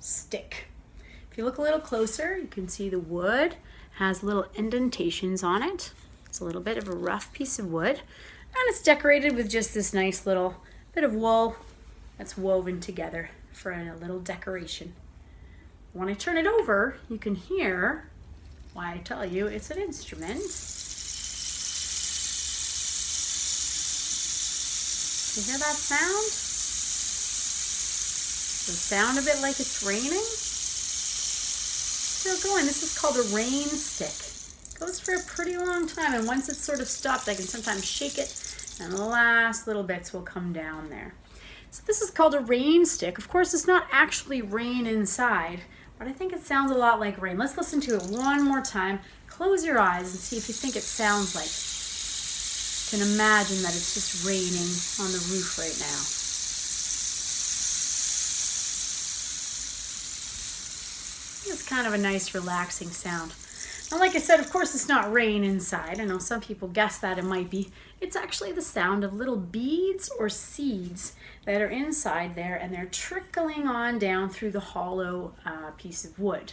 stick. If you look a little closer, you can see the wood has little indentations on it. It's a little bit of a rough piece of wood, and it's decorated with just this nice little bit of wool that's woven together for a little decoration. When I turn it over, you can hear why I tell you it's an instrument. You hear that sound? The sound of it like it's raining? Still going. This is called a rain stick. It goes for a pretty long time, and once it's sort of stopped, I can sometimes shake it, and the last little bits will come down there. So this is called a rain stick. Of course, it's not actually rain inside, but I think it sounds a lot like rain. Let's listen to it one more time. Close your eyes and see if you think it sounds like. You can imagine that it's just raining on the roof right now. It's kind of a nice relaxing sound. Now, like I said, of course it's not rain inside. I know some people guess that it might be. It's actually the sound of little beads or seeds that are inside there, and they're trickling on down through the hollow piece of wood.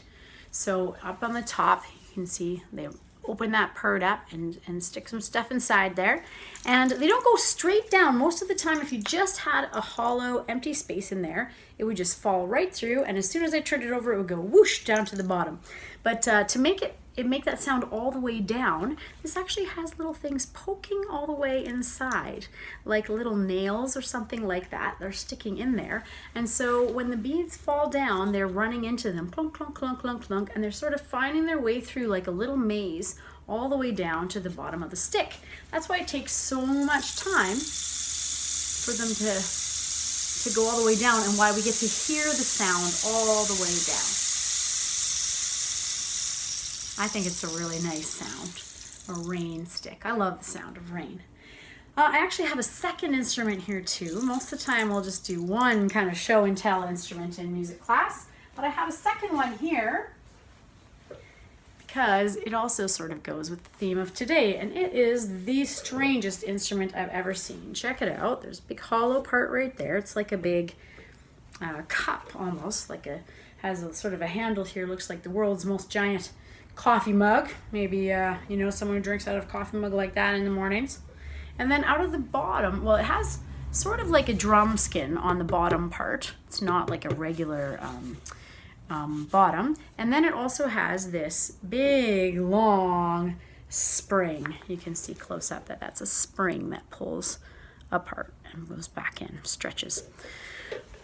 So up on the top, you can see they open that part up and stick some stuff inside there. And they don't go straight down. Most of the time, if you just had a hollow, empty space in there, it would just fall right through. And as soon as I turned it over, it would go whoosh down to the bottom. But to make that sound all the way down, this actually has little things poking all the way inside, like little nails or something like that. They're sticking in there. And so when the beads fall down, they're running into them, clunk, clunk, clunk, clunk, clunk, and they're sort of finding their way through like a little maze all the way down to the bottom of the stick. That's why it takes so much time for them to go all the way down, and why we get to hear the sound all the way down. I think it's a really nice sound, a rain stick. I love the sound of rain. I actually have a second instrument here too. Most of the time we'll just do one kind of show and tell instrument in music class, but I have a second one here because it also sort of goes with the theme of today, and it is the strangest instrument I've ever seen. Check it out. There's a big hollow part right there. It's like a big cup almost, has a sort of a handle here. Looks like the world's most giant coffee mug. Maybe someone who drinks out of a coffee mug like that in the mornings. And then out of the bottom, well, it has sort of like a drum skin on the bottom part. It's not like a regular bottom. And then it also has this big long spring. You can see close up that that's a spring that pulls apart and goes back in, stretches.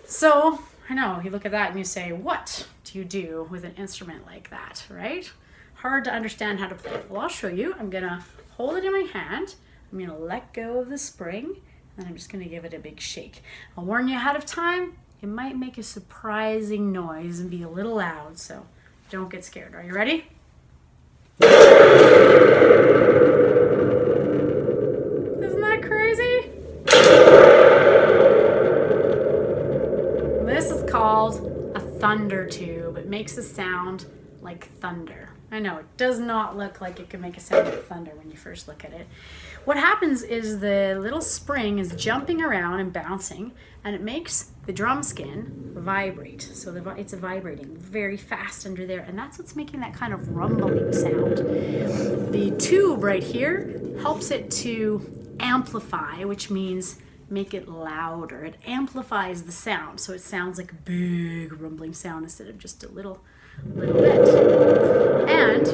So I know you look at that and you say, what do you do with an instrument like that, right? Hard to understand how to play it. Well, I'll show you. I'm gonna hold it in my hand. I'm gonna let go of the spring, and I'm just gonna give it a big shake. I'll warn you ahead of time, it might make a surprising noise and be a little loud, so don't get scared. Are you ready? Isn't that crazy? This is called a thunder tube. It makes a sound like thunder. I know, it does not look like it can make a sound like thunder when you first look at it. What happens is the little spring is jumping around and bouncing, and it makes the drum skin vibrate. So it's vibrating very fast under there, and that's what's making that kind of rumbling sound. The tube right here helps it to amplify, which means make it louder. It amplifies the sound, so it sounds like a big rumbling sound instead of just a little bit. And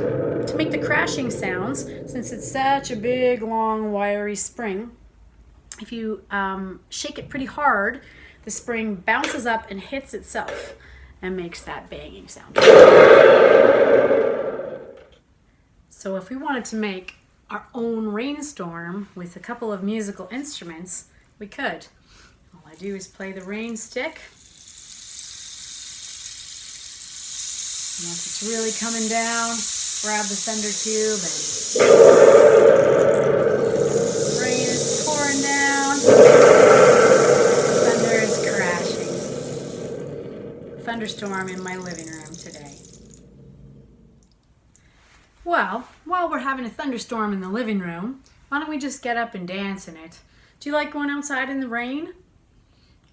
to make the crashing sounds, since it's such a big, long, wiry spring, if you shake it pretty hard, the spring bounces up and hits itself and makes that banging sound. So if we wanted to make our own rainstorm with a couple of musical instruments, we could. All I do is play the rain stick. And once it's really coming down, grab the thunder tube and rain is pouring down. Thunder is crashing. Thunderstorm in my living room today. Well, while we're having a thunderstorm in the living room, why don't we just get up and dance in it? Do you like going outside in the rain?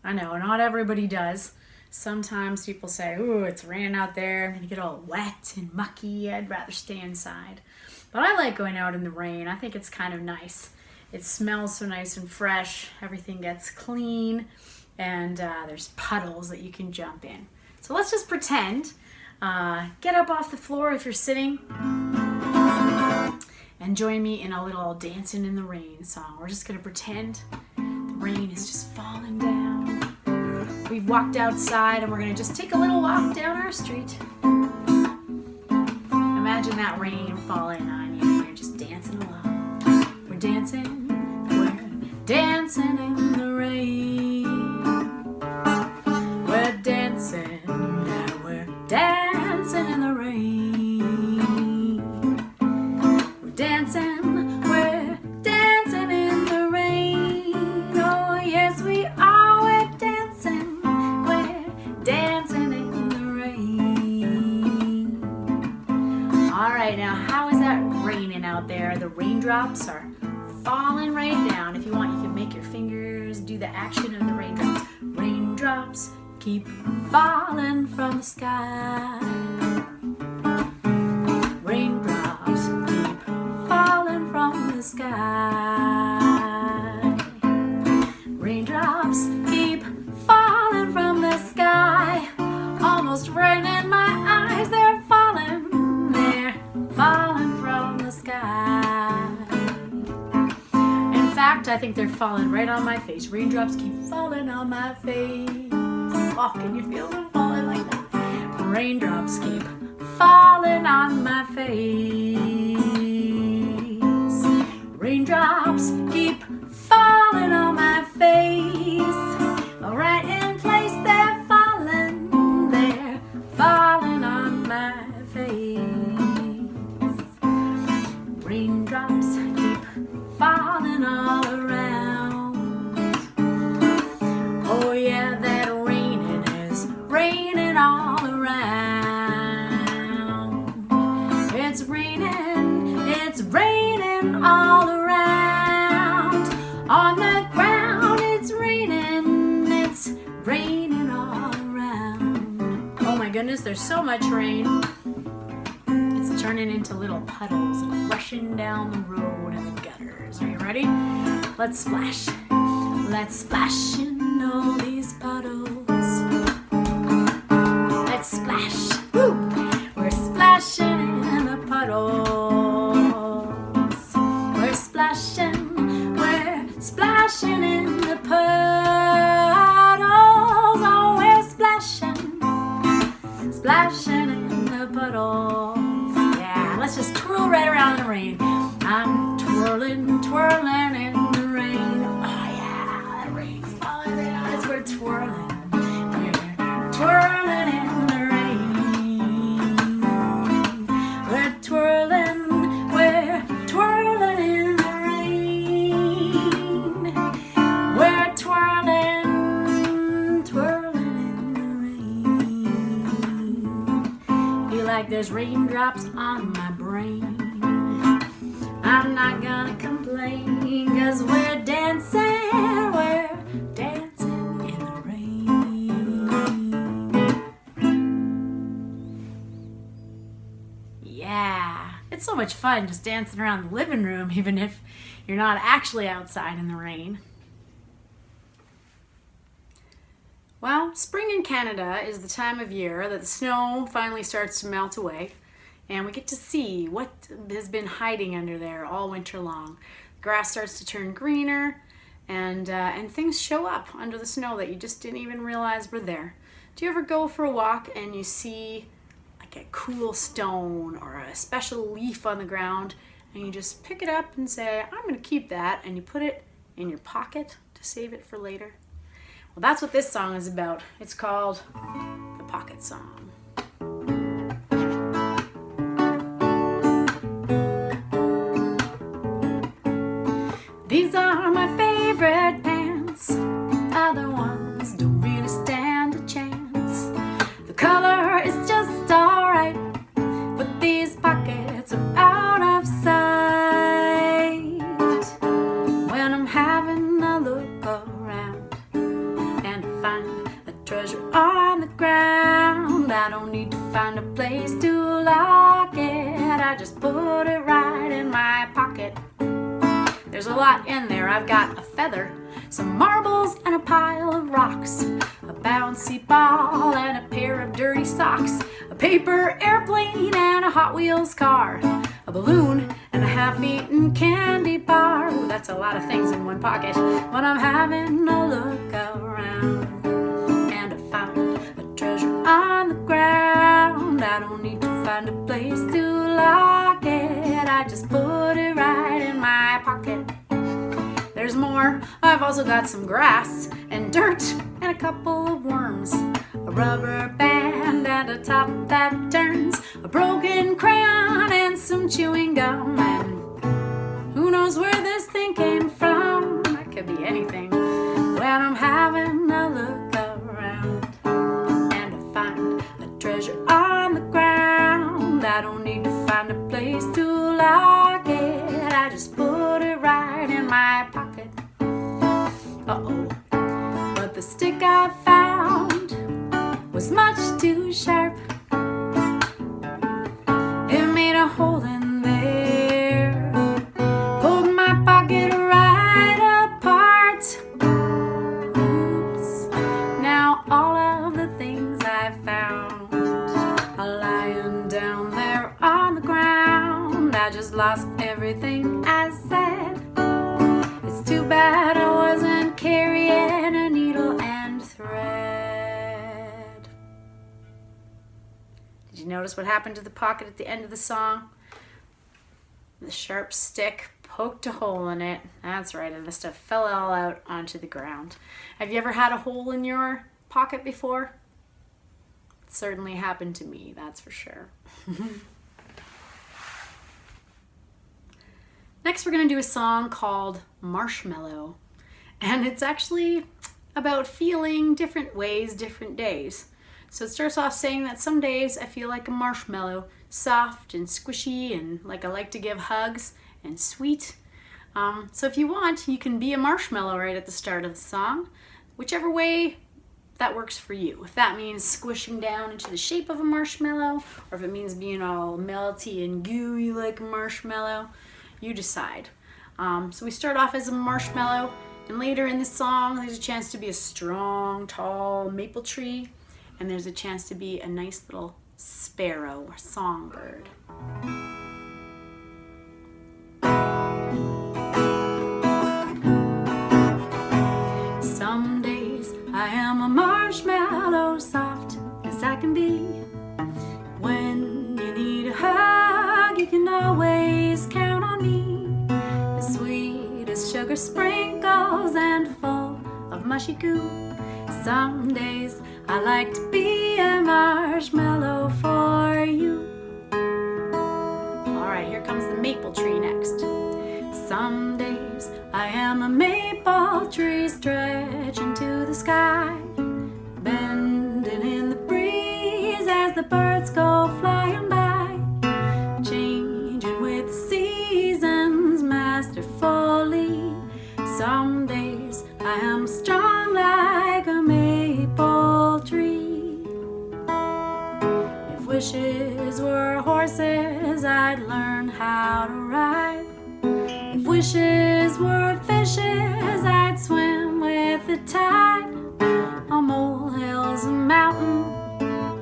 I know, not everybody does. Sometimes people say, ooh, it's raining out there. I'm going to get all wet and mucky. I'd rather stay inside. But I like going out in the rain. I think it's kind of nice. It smells so nice and fresh. Everything gets clean. And there's puddles that you can jump in. So let's just pretend. Get up off the floor if you're sitting. And join me in a little Dancing in the Rain song. We're just going to pretend the rain is just falling down. We've walked outside and we're going to just take a little walk down our street. Imagine that rain falling on you and you're just dancing along. We're dancing in the rain. We're dancing, yeah, we're dancing in the rain. We're dancing in the rain. Oh yes we are. Dancing in the rain. Alright, now how is that raining out there? The raindrops are falling right down. If you want, you can make your fingers do the action of the raindrops. Raindrops keep falling from the sky. Raindrops keep falling from the sky. Raindrops keep falling from the sky, almost raining my eyes. They're falling from the sky. In fact, I think they're falling right on my face. Raindrops keep falling on my face. Oh, can you feel them falling like that? Raindrops keep falling on my face. Raindrops keep falling on my face. Right in place, they're falling on my face. Raindrops keep falling all around. Oh yeah, that raining is raining all around. It's raining all around. On the ground, it's raining all around. Oh my goodness, there's so much rain. It's turning into little puddles and rushing down the road and the gutters. Are you ready? Let's splash. Let's splash in all these puddles. Let's splash. Woo! We're splashing in the puddles. We're splashing in the puddles. Oh, we're splashing in the puddles. Yeah, let's just twirl right around in the rain. I'm twirling in the rain. Oh yeah, that rain's falling right on us. We're twirling in the rain. We're twirling in the rain. We're twirling in the rain. Feel like there's raindrops on my brain. I'm not gonna complain, 'cause we're dancing in the rain. Yeah, it's so much fun just dancing around the living room, even if you're not actually outside in the rain. Well, spring in Canada is the time of year that the snow finally starts to melt away, and we get to see what has been hiding under there all winter long. The grass starts to turn greener, and things show up under the snow that you just didn't even realize were there. Do you ever go for a walk and you see like a cool stone or a special leaf on the ground, and you just pick it up and say, I'm going to keep that, and you put it in your pocket to save it for later? Well, that's what this song is about. It's called The Pocket Song. These are my favorite pants. Other ones don't really stand a chance. The color is just alright, but these pockets are out of sight. When I'm having a look around and find a treasure on the find a place to lock it, I just put it right in my pocket. There's a lot in there. I've got a feather, some marbles, and a pile of rocks, a bouncy ball and a pair of dirty socks, a paper airplane and a Hot Wheels car, a balloon and a half-eaten candy bar. Ooh, that's a lot of things in one pocket. When I'm having a look around and I found a treasure on the ground, I don't need to find a place to lock it, I just put it right in my pocket. There's more. I've also got some grass and dirt and a couple of worms, a rubber band and a top that turns, a broken crayon and some chewing gum, and who knows where this thing came from. That could be anything. When I'm having a look around and I find a treasure on the ground, I don't need to find a place to lock it, I just put it right in my pocket. Uh-oh. But the stick I found was much too sharp. It made a hole in there, pulled my pocket right apart. Oops. Now all of the things I found are lying down there on the ground. I just lost everything I said. It's too bad I wasn't carrying a needle and thread. Did you notice what happened to the pocket at the end of the song? The sharp stick poked a hole in it. That's right, and the stuff fell all out onto the ground. Have you ever had a hole in your pocket before? It certainly happened to me, that's for sure. Next, we're going to do a song called Marshmallow. And it's actually about feeling different ways, different days. So it starts off saying that some days I feel like a marshmallow, soft and squishy and like I like to give hugs and sweet. So if you want, you can be a marshmallow right at the start of the song, whichever way that works for you. If that means squishing down into the shape of a marshmallow, or if it means being all melty and gooey like a marshmallow, you decide. So we start off as a marshmallow, and later in the song there's a chance to be a strong, tall maple tree, and there's a chance to be a nice little sparrow or songbird. Some days I am a marshmallow, soft as I can be. When you need a hug, you can always count on me. The sweetest sugar sprinkles and full of mushy goo. Some days I like to be a marshmallow for you. Alright, here comes the maple tree next. Some days I am a maple tree stretching to the sky, bending in the breeze as the birds go flying by, changing with the seasons masterfully. Some days I am strong like a maple tree. If wishes were horses, I'd learn how to ride. If wishes were fishes, I'd swim with the tide. A molehill's a mountain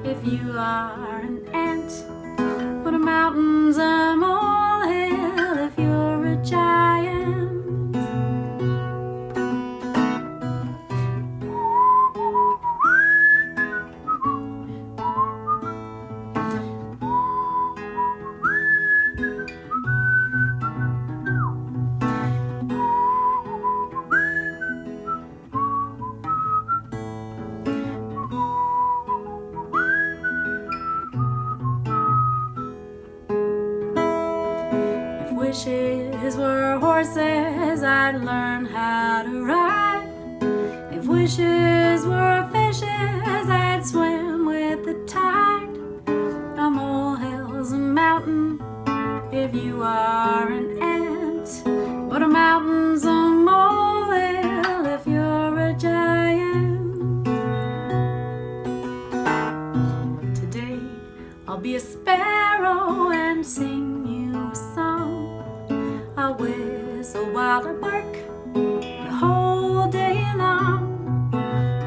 if you are an ant, but a mountain's a molehill if you're a giant. Wishes were horses, I'd learn how to ride. If wishes were fishes, I'd swim with the tide. A molehill's a mountain if you are an ant, but a mountain's a molehill if you're a giant. Today and sing you a song. I'll whistle while I bark the whole day long,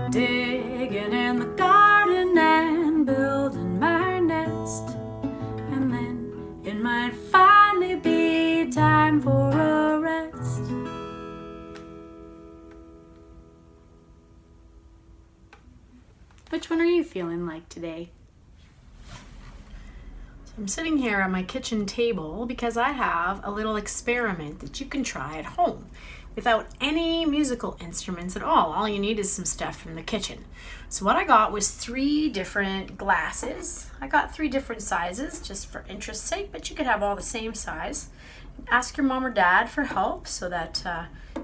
digging in the garden and building my nest. And then it might finally be time for a rest. Which one are you feeling like today? So I'm sitting here at my kitchen table because I have a little experiment that you can try at home without any musical instruments at all. All you need is some stuff from the kitchen. So what I got was 3 different glasses. I got 3 different sizes just for interest's sake, but you could have all the same size. Ask your mom or dad for help so that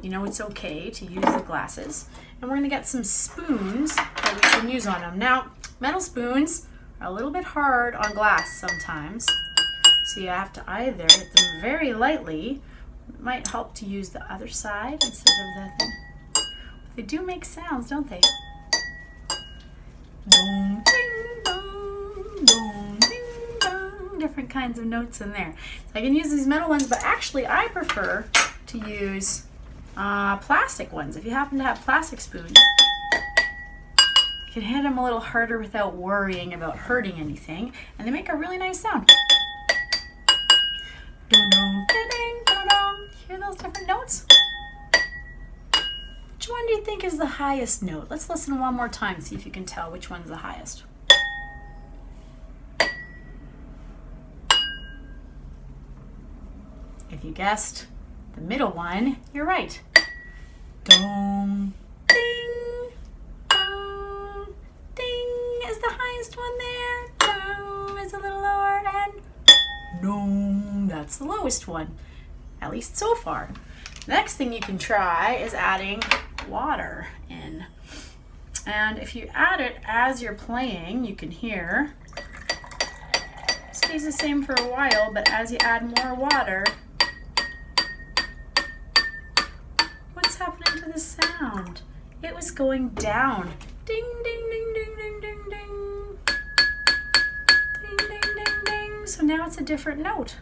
you know it's okay to use the glasses. And we're gonna get some spoons that we can use on them. Now, metal spoons are a little bit hard on glass sometimes. So you have to either hit them very lightly. It might help to use the other side instead of the thing. They do make sounds, don't they? Dong, ding, dong, dong, ding, dong. Different kinds of notes in there. So I can use these metal ones, but actually I prefer to use plastic ones. If you happen to have plastic spoons, you can hit them a little harder without worrying about hurting anything, and they make a really nice sound. Dong, dong, ding, dong, dong. Hear those different notes? Which one do you think is the highest note? Let's listen one more time, see if you can tell which one's the highest. If you guessed the middle one, you're right. Dong, ding, dong, ding is the highest one there. Dong is a little lower, and dong, that's the lowest one, at least so far. Next thing you can try is adding water in. And if you add it as you're playing, you can hear it stays the same for a while, but as you add more water, what's happening to the sound? It was going down. Ding, ding, ding, ding, ding, ding, ding. Ding, ding, ding, ding. So now it's a different note.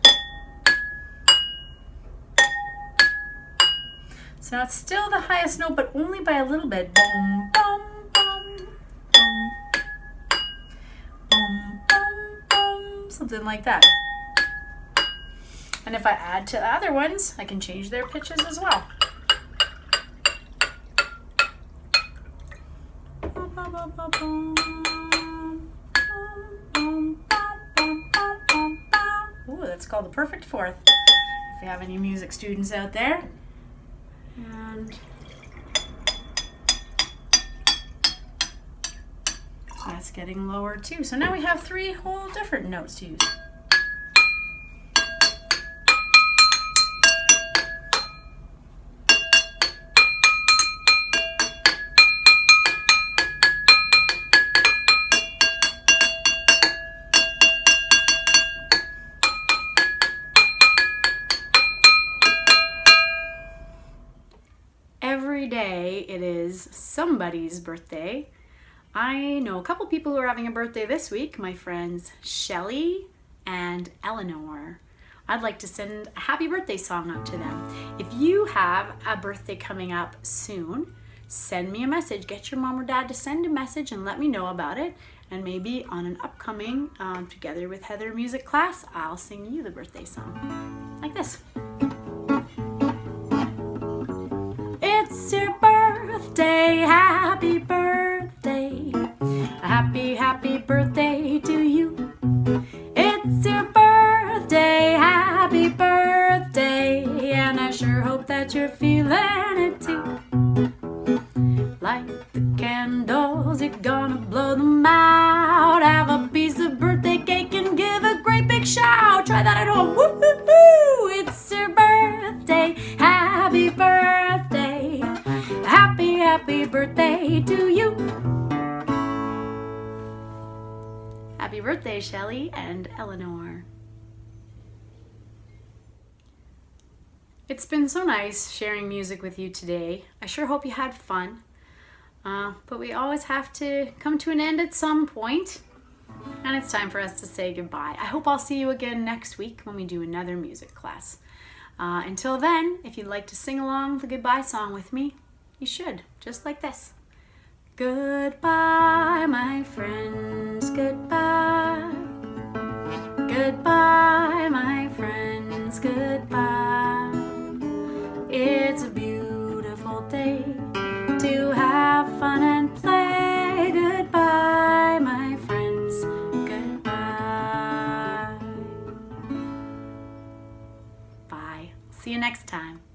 So now it's still the highest note, but only by a little bit. Boom, boom, boom, boom, boom, boom, boom, something like that. And if I add to the other ones, I can change their pitches as well. Ooh, that's called the perfect fourth. If you have any music students out there. And that's getting lower too. So now we have 3 whole different notes to use. Every day it is somebody's birthday. I know a couple people who are having a birthday this week, my friends Shelly and Eleanor. I'd like to send a happy birthday song out to them. If you have a birthday coming up soon, send me a message. Get your mom or dad to send a message and let me know about it. And maybe on an upcoming Together with Heather music class, I'll sing you the birthday song. Like this. It's your birthday, happy birthday. A happy, happy birthday to you. It's your birthday, happy birthday. And I sure hope that you're feeling it too. Light the candles, you're gonna blow them out. Have a piece of birthday cake and give a great big shout. Try that at home. Woo-hoo-hoo! It's your birthday, happy birthday. Happy, happy birthday to you. Happy birthday, Shelly and Eleanor. It's been so nice sharing music with you today. I sure hope you had fun. But we always have to come to an end at some point. And it's time for us to say goodbye. I hope I'll see you again next week when we do another music class. Until then, if you'd like to sing along the goodbye song with me, you should, just like this. Goodbye, my friends, goodbye. Goodbye, my friends, goodbye. It's a beautiful day to have fun and play. Goodbye, my friends, goodbye. Bye. See you next time.